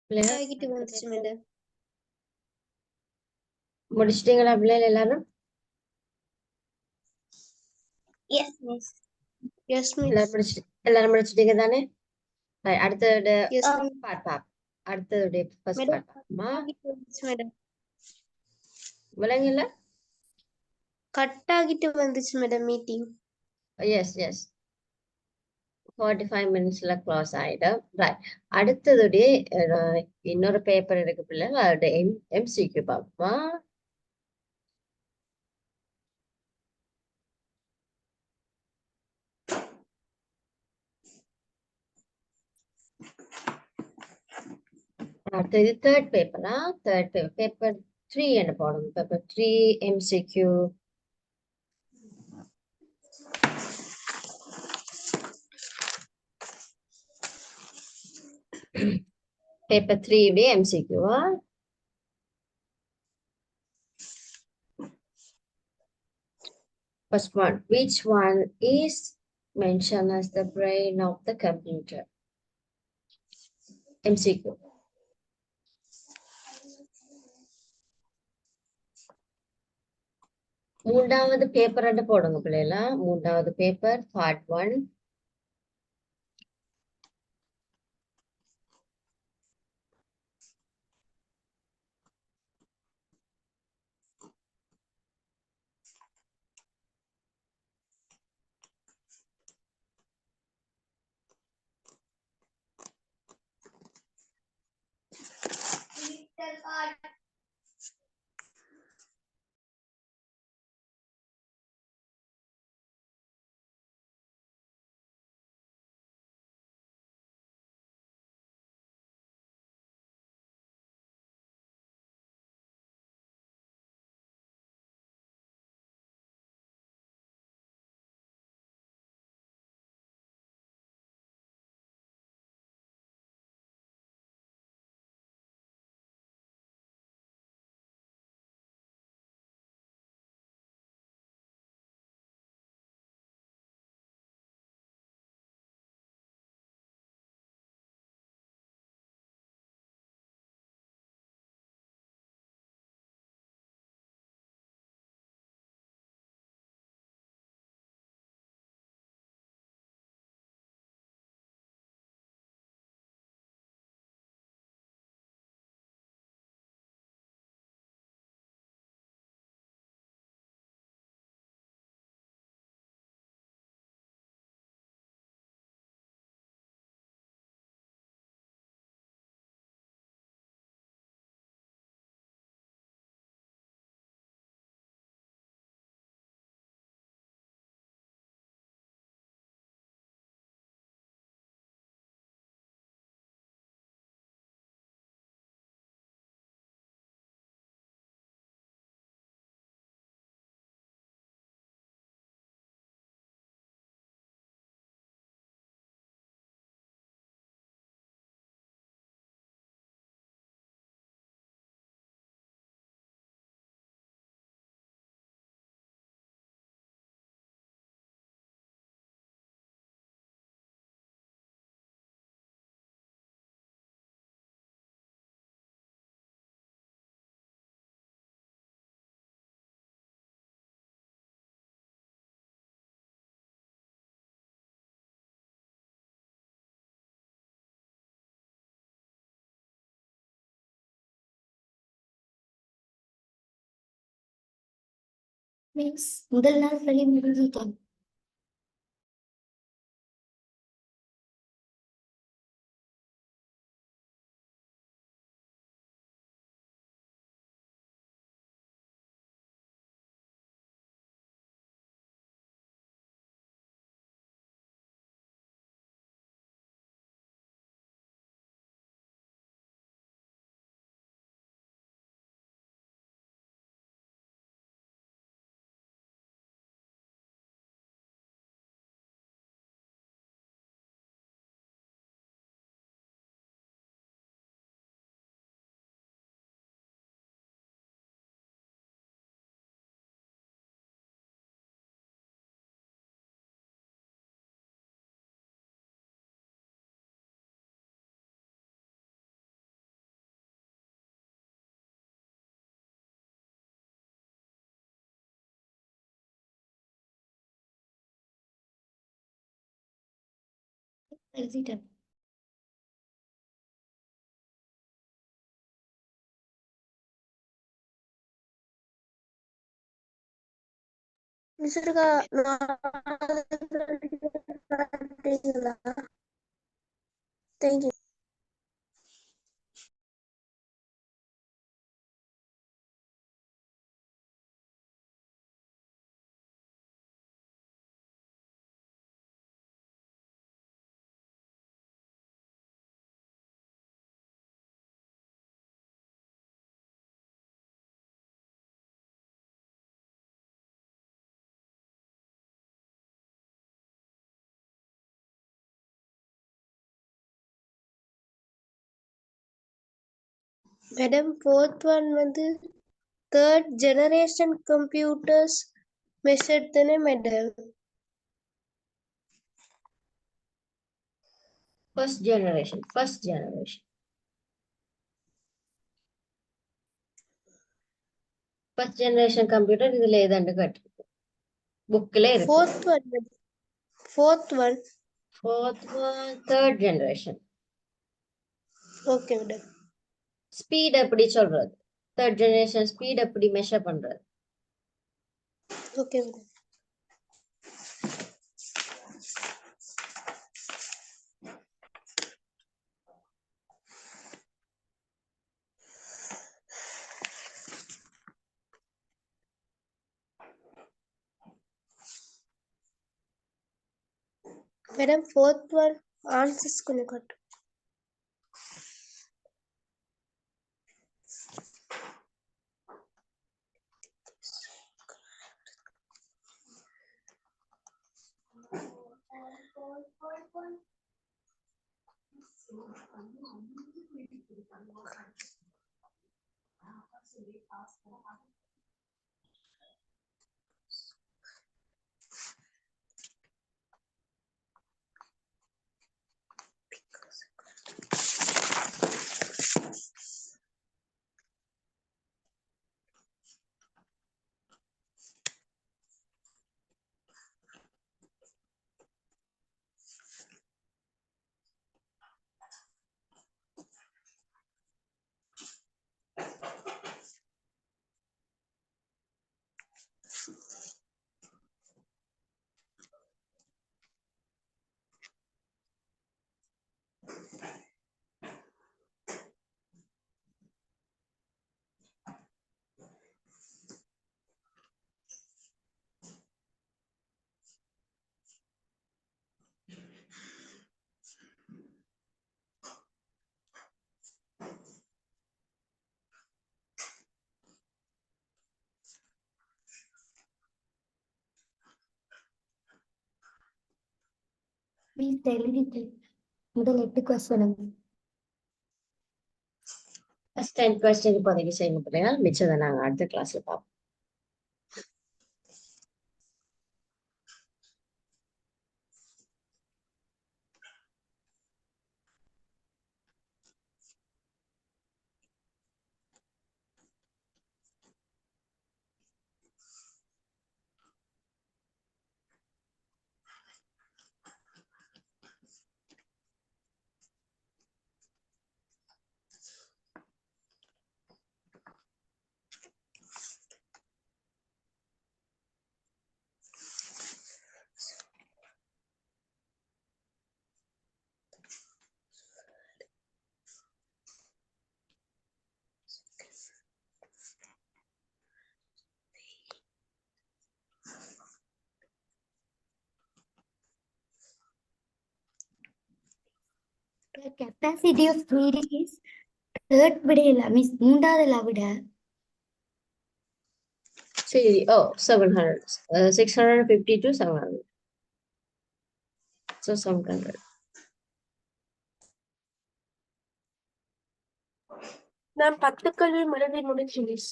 பிள்ளைகள் ஆகிட்டு வந்துச்சு மேடம். முடிச்சிட்டீங்களா பிள்ளைகள் எல்லாரும்? Yes miss. Yes miss. எல்லாரும் முடிச்சிட்டீங்க தானே? அடுத்தது எஸ் பார்ப்பா. அடுத்தது ஃபர்ஸ்ட் மேடம். பார்ப்பாமா. ஆகிட்டு வந்துச்சு மேடம். விலங்குல கட் ஆகிட்டு வந்துச்சு மேடம் மீட்டிங். எஸ் எஸ் 45 மினிட்ஸ்ல க்ளோஸ் ஆயிடும். ரைட். அடுத்ததுடைய இன்னொரு பேப்பர் இருக்கு பிள்ளைங்க, அதோட எம்சிக்யூ பார்ப்போமா. அடுத்தது தேர்ட் பேப்பரா, தேர்ட் பேப்பர் 3 என்ன போடணும். Paper 3 MCQ. பேப்பர் 3 உடைய எம்சிக்யூவா. First one, which one is mentioned as the brain of the computer? MCQ. மூன்றாவது பேப்பர் போடுங்க பிள்ளைகளா. மூன்றாவது பேப்பர் பார்ட் 1. முதல் நாள் பள்ளி முடிஞ்சிட்டேன். எழுதிட்டேன். மிஸ் இருக்கா தேங்க்யூ. மேடம் ஃபோர்த் ஒன் வந்து தேர்ட் ஜெனரேஷன் கம்ப்யூட்டர்ஸ் மெஷர் தானே madam? First generation. First generation computer இதுல ஏதாண்டு காட்டிருக்கு. புக்ல இருக்கு. Fourth one fourth one Fourth one, third generation. Okay madam. Speed எப்படி சொல்றது? Third generation ஸ்பீட் எப்படி மெஷர் பண்றது? Okay madam. Madam fourth one answers கொஞ்சம் காட்டு. மிஸ் எழுதிட்டேன். முதல் 8 கொஸ்டின். First 10 question இப்போதைக்கு செய்யுங்க பிள்ளைகள். மிச்சதை நாங்க அடுத்த கிளாஸ்ல பார்ப்போம். The capacity of 3D is third விடையில மிஸ் மூன்றாவதுல விட சரி. 700. 650 to 700. So 700. நான் 10 கல்வி மனதில் முடிஞ்சு மிஸ்.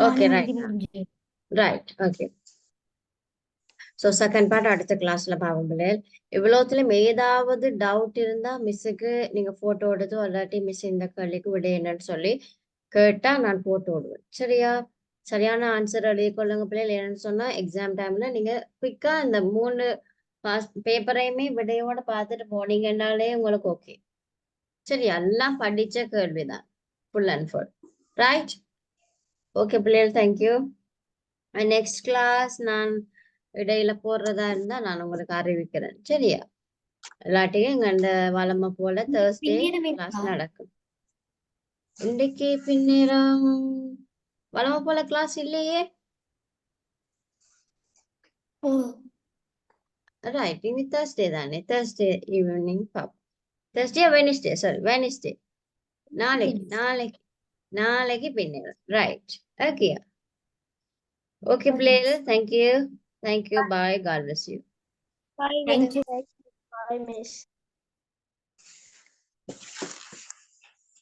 Okay, நானும் right. எழுதி முடிஞ்சேன். Right. Okay. So second part அடுத்த கிளாஸ்ல பார்ப்போம் பிள்ளைகள். இவ்வளோத்துலயும் ஏதாவது டவுட் இருந்தா மிஸ்ஸுக்கு நீங்க போட்டோ எடுத்து இல்லாட்டி மிஸ் இந்த கேள்விக்கு விட என்னன்னு சொல்லி கேட்டா நான் போட்டு விடுவேன். சரியா? சரியான ஆன்சர் எழுதி கொள்ளுங்க பிள்ளைகள். என்னன்னு சொன்னா எக்ஸாம் டைம்ல நீங்க குயிக்கா இந்த 3 பேப்பரையுமே விடையோட பார்த்துட்டு போனீங்கன்னாலே உங்களுக்கு ஓகே. சரி, எல்லாம் படிச்ச கேள்விதான் full and full. Right? Okay பிள்ளைகள், தேங்க்யூ. நெக்ஸ்ட் கிளாஸ் நான் இடையில போடுறதா இருந்தா நான் உங்களுக்கு அறிவிக்கிறேன். சரியா? இல்லாட்டியும் இங்க அந்த வளமை போல தேர்ஸ்டே பின்னேரம் கிளாஸ் இருக்கா? நடக்கும். இன்றைக்கு பின்னேரம் வளமை போல கிளாஸ் இல்லையே. ஓ ரைட், இனி தேர்ஸ்டே தானே. தேர்ஸ்டே ஈவினிங் பாப்போம். Thursday Wednesday, sorry Wednesday. நாளைக்கு நாளைக்கு நாளைக்கு பின்னேரம். ரைட், ஓகேயா? ஓகே பிள்ளைகள், thank you. Thank you, bye, God bless you. Bye, Thank madam. Bye, miss.